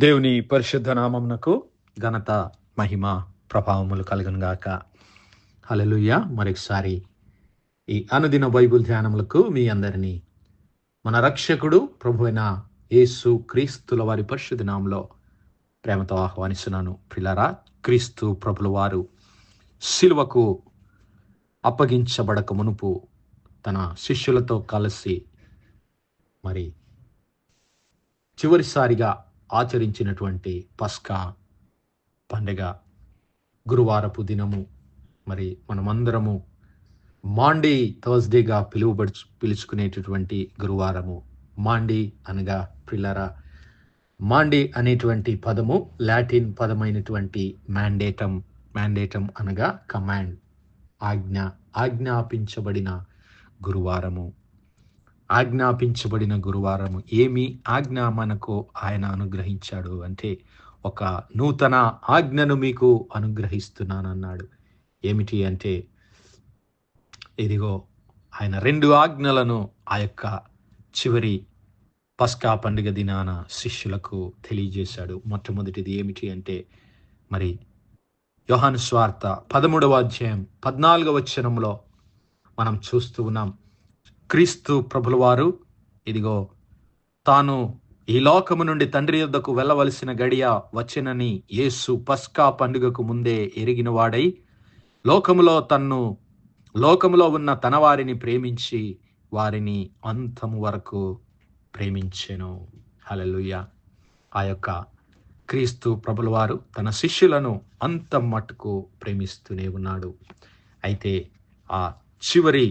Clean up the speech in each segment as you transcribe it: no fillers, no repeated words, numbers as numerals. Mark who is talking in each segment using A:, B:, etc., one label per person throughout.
A: దేవుని పరిశుద్ధ నామమునకు ఘనత, మహిమ, ప్రభావములు కలుగును గాక. హల్లెలూయా. మరొకసారి ఈ అనుదిన బైబిల్ ధ్యానములకు మీ అందరినీ మన రక్షకుడు ప్రభువైన యేసు క్రీస్తుల వారి పరిశుద్ధ నామములో ప్రేమతో ఆహ్వానిస్తున్నాను. ప్రియులారా, క్రీస్తు ప్రభుల వారు సిలువకు అప్పగించబడక మునుపు తన శిష్యులతో కలిసి మరి చివరిసారిగా ఆచరించినటువంటి పస్కా పండుగ గురువారపు దినము. మరి మనమందరము మాండీ థర్స్డేగా పిలుచుకునేటటువంటి గురువారము. మాండీ అనగా ప్రిల్లరా, మాండీ అనేటువంటి పదము లాటిన్ పదమైనటువంటి మ్యాండేటం అనగా కమాండ్, ఆజ్ఞాపించబడిన గురువారము. ఆజ్ఞాపించబడిన గురువారము. ఏమి ఆజ్ఞ మనకు ఆయన అనుగ్రహించాడు అంటే, ఒక నూతన ఆజ్ఞను మీకు అనుగ్రహిస్తున్నానన్నాడు. ఏమిటి అంటే, ఇదిగో ఆయన 2 ఆజ్ఞలను ఆ యొక్క చివరి పస్కా పండుగ దినాన శిష్యులకు తెలియజేశాడు. మొట్టమొదటిది ఏమిటి అంటే, మరి యోహాను సువార్త 13వ అధ్యాయం 14వ వచనంలో మనం చూస్తూ ఉన్నాం. క్రీస్తు ప్రభుల వారు ఇదిగో తాను ఈ లోకము నుండి తండ్రి యొద్దకు వెళ్ళవలసిన గడియ వచ్చెనని యేసు పస్కా పండుగకు ముందే ఎరిగిన వాడై లోకములో ఉన్న తన వారిని ప్రేమించి వారిని అంతము వరకు ప్రేమించెను. హల్లెలూయా. ఆ యొక్క క్రీస్తు ప్రభుల వారు తన శిష్యులను అంతం మట్టుకు ప్రేమిస్తూనే ఉన్నాడు. అయితే ఆ చివరి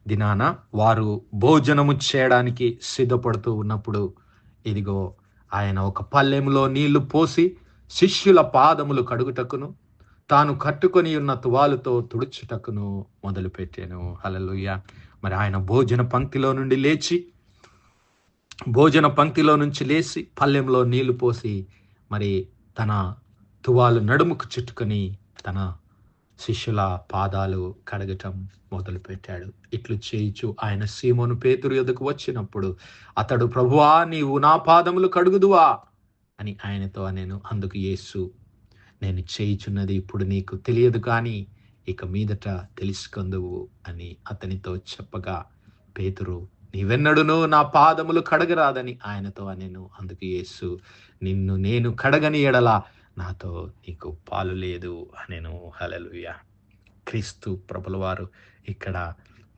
A: దినాన వారు భోజనము చేయడానికి సిద్ధపడుతూ ఉన్నప్పుడు ఇదిగో ఆయన ఒక పల్లెములో నీళ్లు పోసి శిష్యుల పాదములు కడుగుటకును తాను కట్టుకొని ఉన్న తువాలుతో తుడుచుటకును మొదలుపెట్టాను. హల్లెలూయా. మరి ఆయన భోజన పంక్తిలో నుంచి లేచి పల్లెంలో నీళ్లు పోసి మరి తన తువాలు నడుముకు చుట్టుకొని తన శిష్యుల పాదాలు కడగటం మొదలుపెట్టాడు. ఇట్లు చేయిచు ఆయన సీమోను పేతురు యొద్దకు వచ్చినప్పుడు అతడు, ప్రభువా, నీవు నా పాదములు కడుగుదువా అని ఆయనతో నేను. అందుకు యేసు, నేను చేయుచున్నది ఇప్పుడు నీకు తెలియదు, కానీ ఇక మీదట తెలుసుకొందువు అని అతనితో చెప్పగా, పేతురు, నీవెన్నడును నా పాదములు కడగరాదని ఆయనతో నేను. అందుకు యేసు, నిన్ను నేను కడగని ఎడల నాతో నీకు పాలు లేదు అనేను. హల్లెలూయా. క్రీస్తు ప్రభుల వారు ఇక్కడ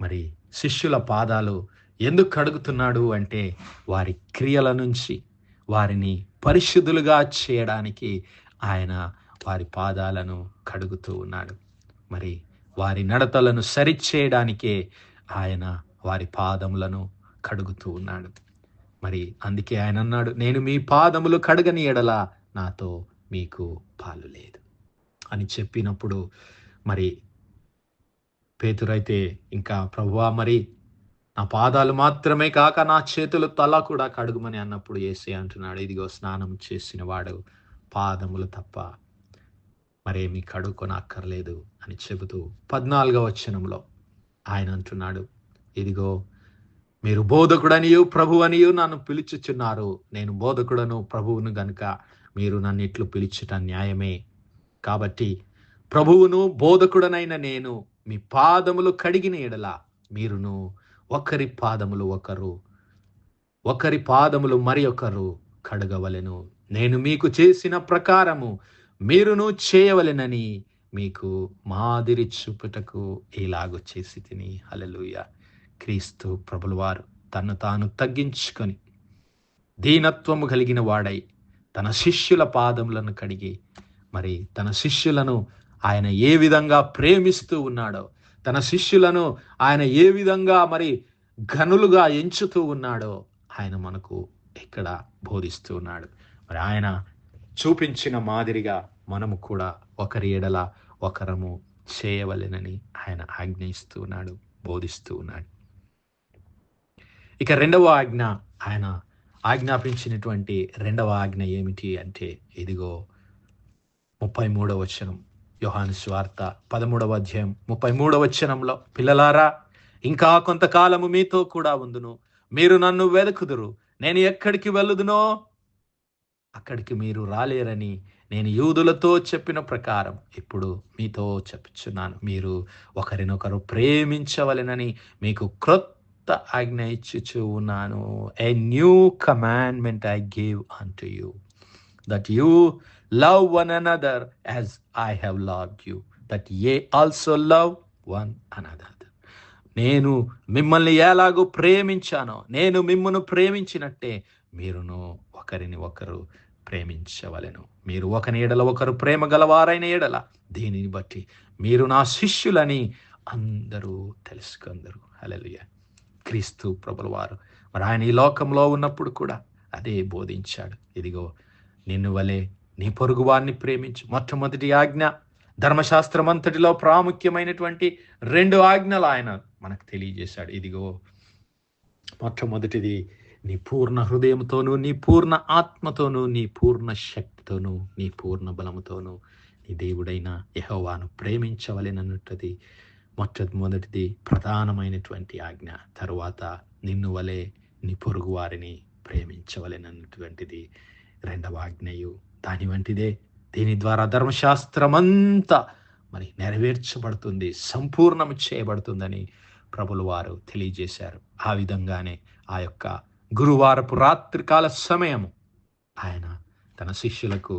A: మరి శిష్యుల పాదాలు ఎందుకు కడుగుతున్నాడు అంటే, వారి క్రియల నుంచి వారిని పరిశుద్ధులుగా చేయడానికి ఆయన వారి పాదాలను కడుగుతూ ఉన్నాడు. మరి వారి నడతలను సరిచేయడానికే ఆయన వారి పాదములను కడుగుతూ ఉన్నాడు. మరి అందుకే ఆయన అన్నాడు, నేను మీ పాదములు కడగని ఎడల నాతో మీకు పాలు లేదు అని చెప్పినప్పుడు మరి పేతురైతే ఇంకా, ప్రభువా, మరి నా పాదాలు మాత్రమే కాక నా చేతులు, తల కూడా కడుగుమని అన్నప్పుడు యేసయ్య అంటున్నాడు, ఇదిగో స్నానం చేసిన వాడు పాదములు తప్ప మరేమి కడుక్కొనక్కర్లేదు అని చెబుతూ 14వ వచనంలో ఆయన అంటున్నాడు, ఇదిగో మీరు బోధకుడనియు ప్రభువనియు నన్ను పిలుచుచున్నారు. నేను బోధకుడను ప్రభువును గనుక మీరు నన్ను ఇట్లు పిలుచుట న్యాయమే. కాబట్టి ప్రభువును బోధకుడనైన నేను మీ పాదములు కడిగిన ఎడల మీరును ఒకరి పాదములు మరి ఒకరు కడగవలెను. నేను మీకు చేసిన ప్రకారము మీరును చేయవలెనని మీకు మాదిరి చూపుటకు ఇలాగూ చేసి తిని. హల్లెలూయా. క్రీస్తు ప్రభుల వారు తన్ను తాను తగ్గించుకొని దీనత్వము కలిగిన వాడై తన శిష్యుల పాదములను కడిగి మరి తన శిష్యులను ఆయన ఏ విధంగా ప్రేమిస్తూ ఉన్నాడో, తన శిష్యులను ఆయన ఏ విధంగా మరి ఘనులుగా ఎంచుతూ ఉన్నాడో ఆయన మనకు ఇక్కడ బోధిస్తూ ఉన్నాడు. మరి ఆయన చూపించిన మాదిరిగా మనము కూడా ఒకరి ఎడల ఒకరము చేయవలెనని ఆయన ఆజ్ఞయిస్తూ ఉన్నాడు, బోధిస్తూ ఉన్నాడు. ఇక 2వ ఆజ్ఞ, ఆయన ఆజ్ఞాపించినటువంటి 2వ ఆజ్ఞ ఏమిటి అంటే, ఇదిగో 33వ వచనం, యోహాను సువార్త 13వ అధ్యాయం 33వ వచనంలో, పిల్లలారా, ఇంకా కొంతకాలము మీతో కూడా ఉందును, మీరు నన్ను వెదకుదురు, నేను ఎక్కడికి వెళ్ళుదునో అక్కడికి మీరు రాలేరని నేను యూదులతో చెప్పిన ప్రకారం ఇప్పుడు మీతో చెప్పుచున్నాను. మీరు ఒకరినొకరు ప్రేమించవలెనని మీకు క్రొత్త ఆజ్ఞ ఇచ్చుచు ఉన్నాను. A new commandment I give unto you, that you love one another as I have loved you, that ye also love one another. నేను మిమ్మల్ని ఎలాగూ ప్రేమించానో, నేను మిమ్మును ప్రేమించినట్టే మీరును ఒకరిని ఒకరు ప్రేమించవలెను. మీరు ఒకని ఎడల ఒకరు ప్రేమ గలవారైన ఎడల దీనిని బట్టి మీరు నా శిష్యులని అందరూ తెలుసుకొందరు. హల్లెలూయా. క్రీస్తు ప్రభుల వారు మరి ఆయన ఈ లోకంలో ఉన్నప్పుడు కూడా అదే బోధించాడు. ఇదిగో నిన్ను వలె నీ పొరుగువారిని ప్రేమించు. మొట్టమొదటి ఆజ్ఞ, ధర్మశాస్త్రం అంతటిలో ప్రాముఖ్యమైనటువంటి 2 ఆజ్ఞలు ఆయన మనకు తెలియజేశాడు. ఇదిగో మొట్టమొదటిది, నీ పూర్ణ హృదయంతోనూ, నీ పూర్ణ ఆత్మతోనూ, నీ పూర్ణ శక్తితోనూ, నీ పూర్ణ బలముతోనూ నీ దేవుడైన యెహోవాను ప్రేమించవలెనన్నది మొట్టమొదటిది, ప్రధానమైనటువంటి ఆజ్ఞ. తరువాత నిన్ను వలె నీ పొరుగు వారిని ప్రేమించవలెనన్నటువంటిది 2వ ఆజ్ఞయు దాని వంటిదే. దీని ద్వారా ధర్మశాస్త్రమంతా మరి నెరవేర్చబడుతుంది, సంపూర్ణం చేయబడుతుందని ప్రభుల వారు తెలియజేశారు. ఆ విధంగానే ఆ యొక్క గురువారపు రాత్రికాల సమయము ఆయన తన శిష్యులకు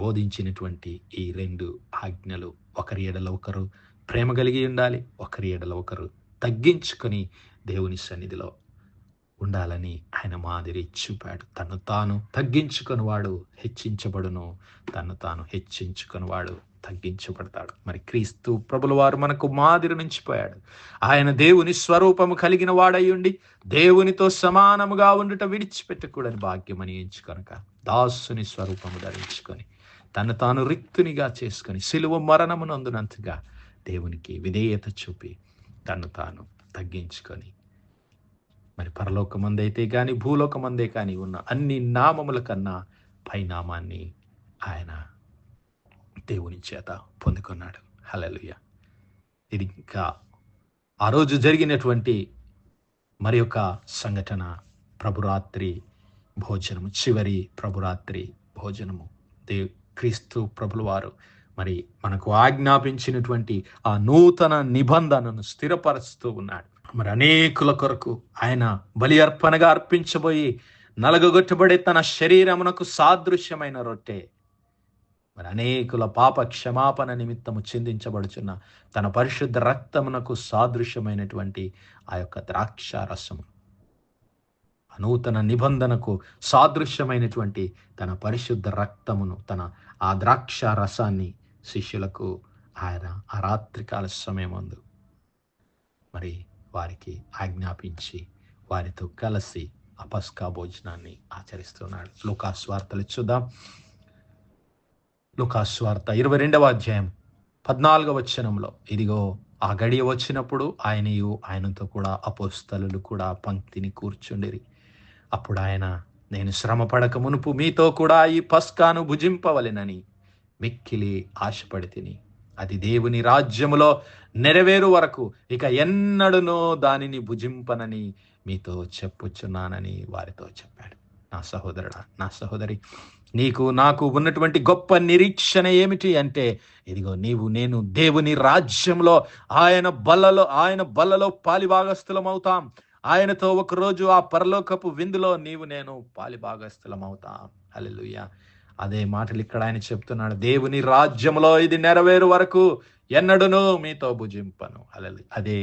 A: బోధించినటువంటి ఈ 2 ఆజ్ఞలు, ఒకరి ఎడల ఒకరు ప్రేమ కలిగి ఉండాలి, ఒకరి ఎడల ఒకరు తగ్గించుకొని దేవుని సన్నిధిలో ఉండాలని ఆయన మాదిరి చూపాడు. తను తాను తగ్గించుకొని వాడు హెచ్చించబడును, తను తాను హెచ్చించుకొని వాడు తగ్గించబడతాడు. మరి క్రీస్తు ప్రభుల వారు మనకు మాదిరి నుంచిపోయాడు. ఆయన దేవుని స్వరూపము కలిగిన వాడై ఉండి దేవునితో సమానముగా ఉండుట విడిచిపెట్టకూడని భాగ్యమని ఎంచుకొనక దాసుని స్వరూపము ధరించుకొని తను తాను రిక్తునిగా చేసుకొని సిలువ మరణమునందునంతగా దేవునికి విధేయత చూపి తను తాను తగ్గించుకొని మరి పరలోకమందైతే కానీ భూలోకమందే కానీ ఉన్న అన్ని నామముల కన్నా పైనామాన్ని ఆయన దేవుని చేత పొందుకున్నాడు. హల్లెలూయా. ఇది ఇంకా ఆ రోజు జరిగినటువంటి మరి ఒక సంఘటన, ప్రభురాత్రి భోజనము, చివరి ప్రభురాత్రి భోజనము. క్రీస్తు ప్రభుల వారు మరి మనకు ఆజ్ఞాపించినటువంటి ఆ నూతన నిబంధనను స్థిరపరుస్తూ ఉన్నాడు. మరి అనేకుల కొరకు ఆయన బలి అర్పణగా అర్పించబోయి నలగగొట్టబడే తన శరీరమునకు సాదృశ్యమైన రొట్టె, మరి అనేకుల పాప క్షమాపణ నిమిత్తము చిందించబడుచున్న తన పరిశుద్ధ రక్తమునకు సాదృశ్యమైనటువంటి ఆ యొక్క ద్రాక్ష రసము, నూతన నిబంధనకు సాదృశ్యమైనటువంటి తన పరిశుద్ధ రక్తమును, తన ఆ ద్రాక్ష రసాన్ని శిష్యులకు ఆయన ఆ రాత్రికాల సమయమందు మరి వారికి ఆజ్ఞాపించి వారితో కలిసి ఆ పస్కా భోజనాన్ని ఆచరిస్తున్నాడు. లూకాసు వార్తలు చూద్దాం. లూకాసు వార్త 22వ అధ్యాయం 14వ వచనంలో, ఇదిగో ఆ గడియ వచ్చినప్పుడు ఆయనయు ఆయనతో కూడా అపోస్తలులు కూడా పంక్తిని కూర్చుండిరి. అప్పుడు ఆయన, నేను శ్రమ పడక మునుపు మీతో కూడా ఈ పస్కాను భుజింపవలెనని మిక్కిలి ఆశపడి తిని అది దేవుని రాజ్యములో నెరవేరు వరకు ఇక ఎన్నడూనూ దానిని భుజింపనని మీతో చెప్పుచున్నానని వారితో చెప్పాడు. నా సహోదరుడా, నా సహోదరి, నీకు నాకు ఉన్నటువంటి గొప్ప నిరీక్షణ ఏమిటి అంటే, ఇదిగో నేను దేవుని రాజ్యంలో ఆయన బల్లలో పాలిభాగస్థులం అవుతాం. ఆయనతో ఒకరోజు ఆ పరలోకపు విందులో నేను పాలిభాగస్థులం అవుతాం. హల్లెలూయా. అదే మాటలు ఇక్కడ ఆయన చెప్తున్నాడు. దేవుని రాజ్యంలో ఇది నెరవేరు వరకు ఎన్నడూనూ మీతో భుజింపను. అదే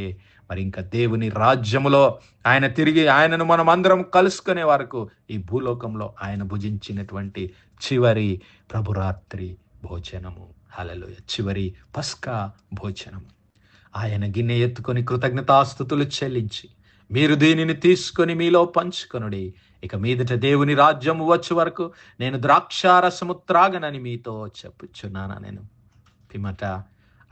A: మరి ఇంకా దేవుని రాజ్యములో ఆయన తిరిగి ఆయనను మనం అందరం కలుసుకునే వరకు ఈ భూలోకంలో ఆయన భుజించినటువంటి చివరి ప్రభురాత్రి భోజనము. హల్లెలూయా. చివరి పస్కా భోజనము. ఆయన గిన్నె ఎత్తుకొని కృతజ్ఞతాస్తుతులు చెల్లించి, మీరు దీనిని తీసుకొని మీలో పంచుకొనుడి. ఇక మీదట దేవుని రాజ్యము వచ్చే వరకు నేను ద్రాక్షారసము త్రాగనని మీతో చెప్పుచున్నాను. నేను పిమ్మట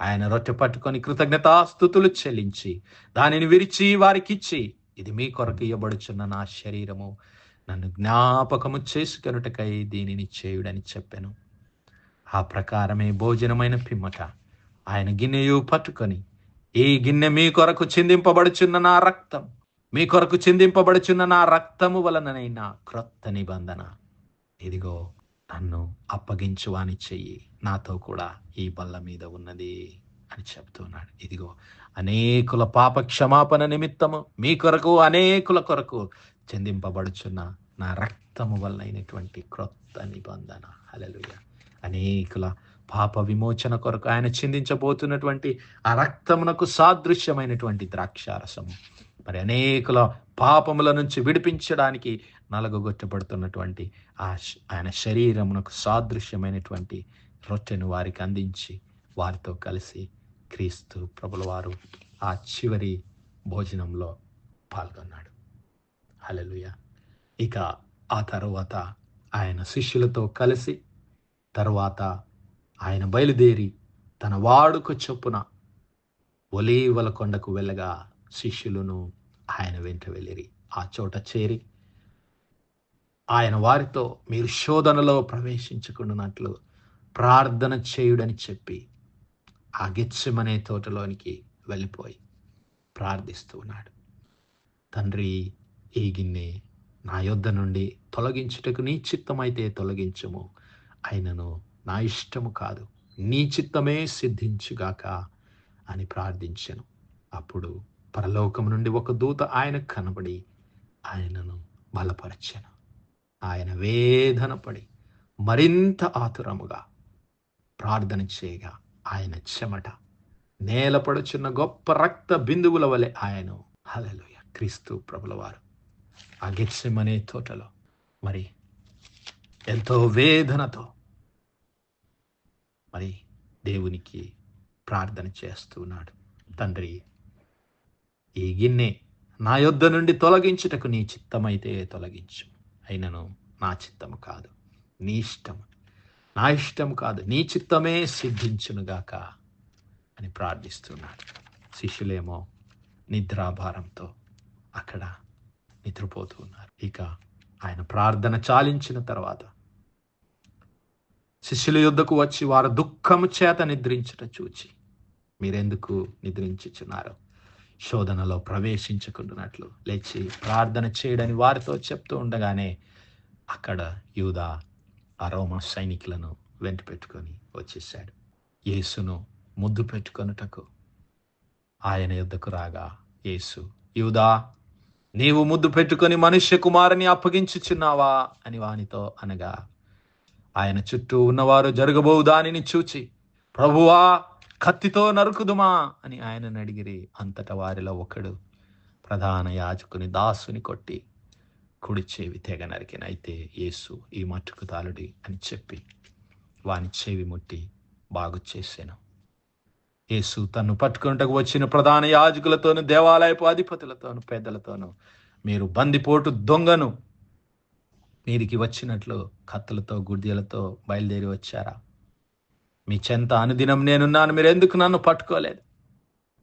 A: ఆయన రొట్టె పట్టుకొని కృతజ్ఞతాస్తుతులు చెల్లించి దానిని విరిచి వారికిచ్చి, ఇది మీ కొరకు ఇవ్వబడుచున్న నా శరీరము, నన్ను జ్ఞాపకము చేసుకొనుటకై దీనిని చేయుడని చెప్పాను. ఆ ప్రకారమే భోజనమైన పిమ్మట ఆయన గిన్నెయు పట్టుకొని, ఈ గిన్నె మీ కొరకు చిందింపబడుచున్న నా రక్తం, మీ కొరకు చిందింపబడుచున్న నా రక్తము వలననైనా క్రొత్త నిబంధన. ఇదిగో నన్ను అప్పగించువాని చెయ్యి నాతో కూడా ఈ బల్ల మీద ఉన్నది అని చెప్తున్నాడు. ఇదిగో అనేకుల పాప క్షమాపణ నిమిత్తము మీ కొరకు అనేకుల కొరకు చెందింపబడుచున్న నా రక్తము వలనైనటువంటి క్రొత్త నిబంధన. హల్లెలూయా. అనేకుల పాప విమోచన కొరకు ఆయన చిందించబోతున్నటువంటి ఆ రక్తమునకు సాదృశ్యమైనటువంటి ద్రాక్షారసము మరి అనేకుల పాపముల నుంచి విడిపించడానికి నలగొట్టబడుతున్నటువంటి ఆయన శరీరమునకు సాదృశ్యమైనటువంటి రొట్టెను వారికి అందించి వారితో కలిసి క్రీస్తు ప్రభుల వారు ఆ చివరి భోజనంలో పాల్గొన్నాడు. హల్లెలూయా. ఇక ఆ తరువాత ఆయన శిష్యులతో కలిసి తరువాత ఆయన బయలుదేరి తన వాడుక చొప్పున ఒలీవల కొండకు వెళ్ళగా శిష్యులను ఆయన వెంట వెళ్ళిరి. ఆ చోట చేరి ఆయన వారితో మీరు శోధనలో ప్రవేశించుకున్నట్లు ప్రార్థన చేయుడని చెప్పి ఆ గెత్సెమనే తోటలోనికి వెళ్ళిపోయి ప్రార్థిస్తూ ఉన్నాడు. తండ్రి, ఈ గిన్నె నా యొద్ద నుండి తొలగించుటకు నీ చిత్తమైతే తొలగించుము, అయినను నా ఇష్టము కాదు నీ చిత్తమే సిద్ధించుగాక అని ప్రార్థించెను. అప్పుడు పరలోకం నుండి ఒక దూత ఆయనకు కనబడి ఆయనను బలపరచెను. ఆయన వేదన పడి మరింత ఆతురముగా ప్రార్థన చేయగా ఆయన చెమట నేలపడుచున్న గొప్ప రక్త బిందువుల వలె ఆయన హల్లెలూయా క్రీస్తు ప్రభుల వారు ఆ గెత్సెమనే తోటలో మరి ఎంతో వేదనతో మరి దేవునికి ప్రార్థన చేస్తున్నాడు. తండ్రి, ఈ గిన్నె నా యొద్ద నుండి తొలగించుటకు నీ చిత్తమైతే తొలగించు, అయినను నా చిత్తము కాదు నీ ఇష్టము, నా ఇష్టం కాదు నీ చిత్తమే సిద్ధించునుగాక అని ప్రార్థిస్తున్నాడు. శిష్యులేమో నిద్రాభారంతో అక్కడ నిద్రపోతూ ఉన్నారు. ఇక ఆయన ప్రార్థన చాలించిన తర్వాత శిష్యుల యొద్దకు వచ్చి వారు దుఃఖము చేత నిద్రించుట చూచి మీరెందుకు నిద్రించుచున్నారు, శోధనలో ప్రవేశించుకుంటున్నట్లు లేచి ప్రార్థన చేయడని వారితో చెప్తూ ఉండగానే అక్కడ యూదా ఆ రోమా సైనికులను వెంట పెట్టుకొని వచ్చేసాడు. యేసును ముద్దు పెట్టుకొనుటకు ఆయన యొద్దకు రాగా యేసు, యూదా, నీవు ముద్దు పెట్టుకొని మనుష్య కుమారుని అప్పగించుచున్నావా అని వానితో అనగా ఆయన చుట్టూ ఉన్నవారు జరగబోవు దానిని చూచి, ప్రభువా, కత్తితో నరుకుదుమా అని ఆయనను అడిగిరి. అంతటా వారిలో ఒకడు ప్రధాన యాజకుని దాసుని కొట్టి కుడి చెవి తెగ నరికిన. అయితే యేసు ఈ మట్టుకు తాలుడి అని చెప్పి వాని చెవి ముట్టి బాగు చేశాను. యేసు తన్ను పట్టుకుంటకు వచ్చిన ప్రధాన యాజకులతోను దేవాలయపు అధిపతులతోను పెద్దలతోను, మీరు బందిపోటు దొంగను మీదికి వచ్చినట్లు కత్తులతో గుడ్డీలతో బయలుదేరి వచ్చారా? మీ చెంత అనుదినం నేనున్నాను, మీరు ఎందుకు నన్ను పట్టుకోలేదు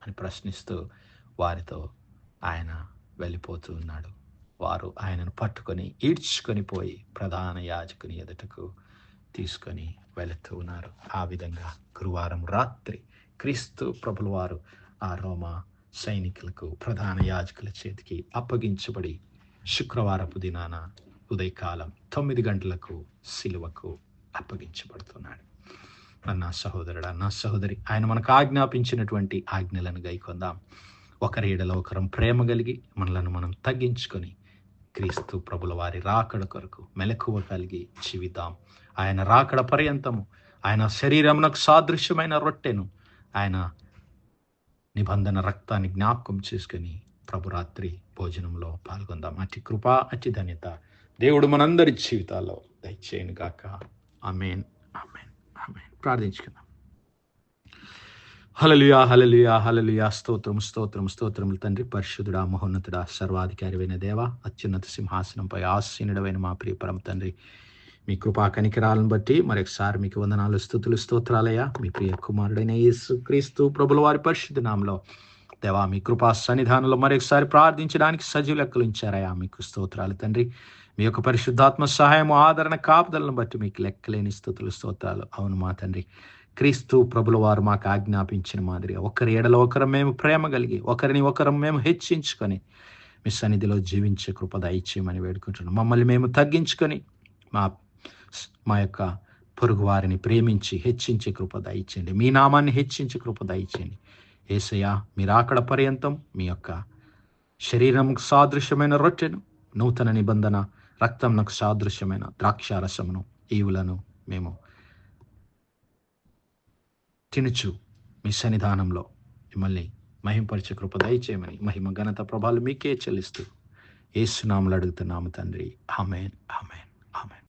A: అని ప్రశ్నిస్తూ వారితో ఆయన వెళ్ళిపోతూ ఉన్నాడు. వారు ఆయనను పట్టుకొని ఈడ్చుకొని పోయి ప్రధాన యాజకుని ఎదుటకు తీసుకొని వెళుతూ ఉన్నారు. ఆ విధంగా గురువారం రాత్రి క్రీస్తు ప్రభుల వారు ఆ రోమా సైనికులకు ప్రధాన యాజకుల చేతికి అప్పగించబడి శుక్రవారపు దినాన ఉదయకాలం 9 గంటలకు సిలువకు అప్పగించబడుతున్నాడు. అన్న సహోదరుడా, నా సహోదరి, ఆయన మనకు ఆజ్ఞాపించినటువంటి ఆజ్ఞలను గైకొందాం. ఒకరి ఎడల ఒకరం ప్రేమ కలిగి మనలను మనం తగ్గించుకొని క్రీస్తు ప్రభుల వారి రాకడ కొరకు మెలకువ కలిగి జీవిద్దాం. ఆయన రాకడ పర్యంతము ఆయన శరీరమునకు సాదృశ్యమైన రొట్టెను, ఆయన నిబంధన రక్తాన్ని జ్ఞాపకం చేసుకొని ప్రభురాత్రి భోజనంలో పాల్గొందాం. అతి కృప, అతి ధన్యత దేవుడు మనందరి జీవితాల్లో దయచేయను గాక. ఆమేన్, ఆమేన్, ఆమేన్. ప్రార్థించుకుందాం. హల్లెలూయా, హల్లెలూయా, హల్లెలూయా. స్తోత్రం, స్తోత్రం, స్తోత్రములు తండ్రి. పరిశుద్ధుడా, మహోన్నతుడా, సర్వాధికారివైన దేవ, అత్యున్నత సింహాసనంపై ఆసీనుడైన మా ప్రియ పరమ తండ్రి, మీ కృపా కనికరాలను బట్టి మరొకసారి మీకు వందనాలు, స్తుతులు, స్తోత్రాలయ్యా. మీ ప్రియ కుమారుడైన యేసు క్రీస్తు ప్రభుల వారి పరిశుద్ధ నామములో దేవా, మీ కృపా సన్నిధానంలో మరొకసారి ప్రార్థించడానికి సజీవ లెక్కలు ఉంచారయ్యా. మీకు స్తోత్రాలు తండ్రి. మీ యొక్క పరిశుద్ధాత్మ సహాయము, ఆదరణ, కాపుదలను బట్టి మీకు లెక్కలేని స్తుతులు, స్తోత్రాలు. అవును మా తండ్రి, క్రీస్తు ప్రభుల వారు మాకు ఆజ్ఞాపించిన మాదిరిగా ఒకరి ఎడల ఒకరం మేము ప్రేమ కలిగి ఒకరిని ఒకరం మేము హెచ్చించుకొని మీ సన్నిధిలో జీవించే కృప దయచేయమని వేడుకుంటున్నాం. మమ్మల్ని మేము తగ్గించుకొని మా మా యొక్క పొరుగు వారిని ప్రేమించి హెచ్చించి కృప దయచేయండి. మీ నామాన్ని హెచ్చించి కృప దయచేయండి. యేసయ్యా, మీరు అక్కడ పర్యంతం మీ యొక్క శరీరంకు సాదృశ్యమైన రొట్టెను, నూతన నిబంధన రక్తంనకు సాదృశ్యమైన ద్రాక్షారసమును, ఈవులను మేము తినుచు మీ సన్నిధానంలో మిమ్మల్ని మహింపరిచే కృప దయచేయమని, మహిమ ఘనత ప్రభావాలు మీకే చెల్లిస్తూ యేసు నామములో అడుగుతున్నాము తండ్రి. ఆమేన్, ఆమేన్, ఆమేన్.